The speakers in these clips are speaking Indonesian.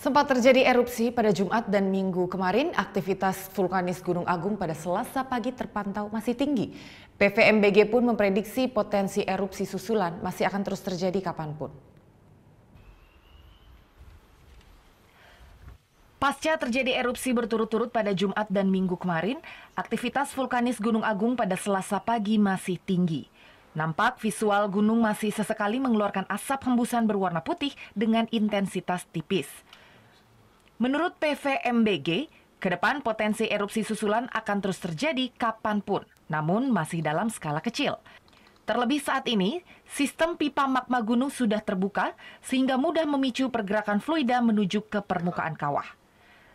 Sempat terjadi erupsi pada Jumat dan Minggu kemarin, aktivitas vulkanis Gunung Agung pada Selasa pagi terpantau masih tinggi. PVMBG pun memprediksi potensi erupsi susulan masih akan terus terjadi kapanpun. Pasca terjadi erupsi berturut-turut pada Jumat dan Minggu kemarin, aktivitas vulkanis Gunung Agung pada Selasa pagi masih tinggi. Nampak visual gunung masih sesekali mengeluarkan asap hembusan berwarna putih dengan intensitas tipis. Menurut PVMBG, ke depan potensi erupsi susulan akan terus terjadi kapanpun, namun masih dalam skala kecil. Terlebih saat ini, sistem pipa magma gunung sudah terbuka sehingga mudah memicu pergerakan fluida menuju ke permukaan kawah.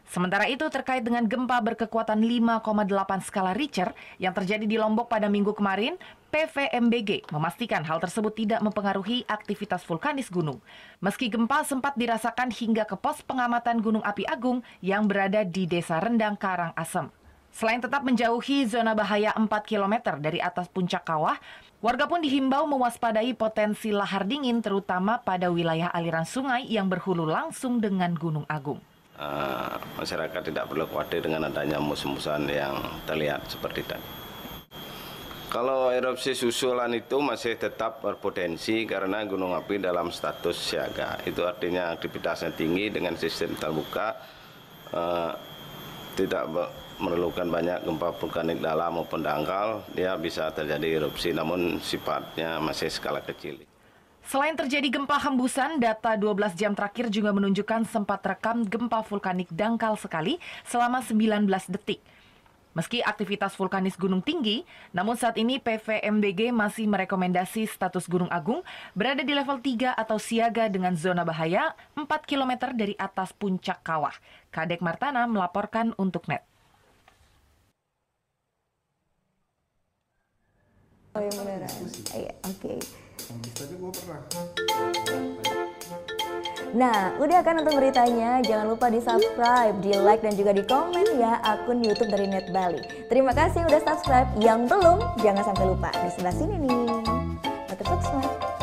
Sementara itu terkait dengan gempa berkekuatan 5,8 skala Richter yang terjadi di Lombok pada Minggu kemarin, PVMBG memastikan hal tersebut tidak mempengaruhi aktivitas vulkanis gunung. Meski gempa sempat dirasakan hingga ke pos pengamatan Gunung Api Agung yang berada di Desa Rendang, Karangasem. Selain tetap menjauhi zona bahaya 4 km dari atas puncak kawah, warga pun dihimbau mewaspadai potensi lahar dingin terutama pada wilayah aliran sungai yang berhulu langsung dengan Gunung Agung. Masyarakat tidak perlu khawatir dengan adanya hembus-hembusan yang terlihat seperti tadi. Kalau erupsi susulan itu masih tetap berpotensi karena gunung api dalam status siaga. Itu artinya aktivitasnya tinggi dengan sistem terbuka, tidak memerlukan banyak gempa vulkanik dalam maupun dangkal, dia bisa terjadi erupsi namun sifatnya masih skala kecil. Selain terjadi gempa hembusan, data 12 jam terakhir juga menunjukkan sempat rekam gempa vulkanik dangkal sekali selama 19 detik. Meski aktivitas vulkanis gunung tinggi, namun saat ini PVMBG masih merekomendasi status Gunung Agung berada di level 3 atau siaga dengan zona bahaya 4 km dari atas puncak kawah. Kadek Martana melaporkan untuk NET. Oh yang beneran, iya, oke. Nah, udah kan nonton beritanya? Jangan lupa di-subscribe, di-like, dan juga di-komen ya akun YouTube dari Net Bali. Terima kasih udah subscribe. Yang belum, jangan sampai lupa. Di sebelah sini nih. Subscribe.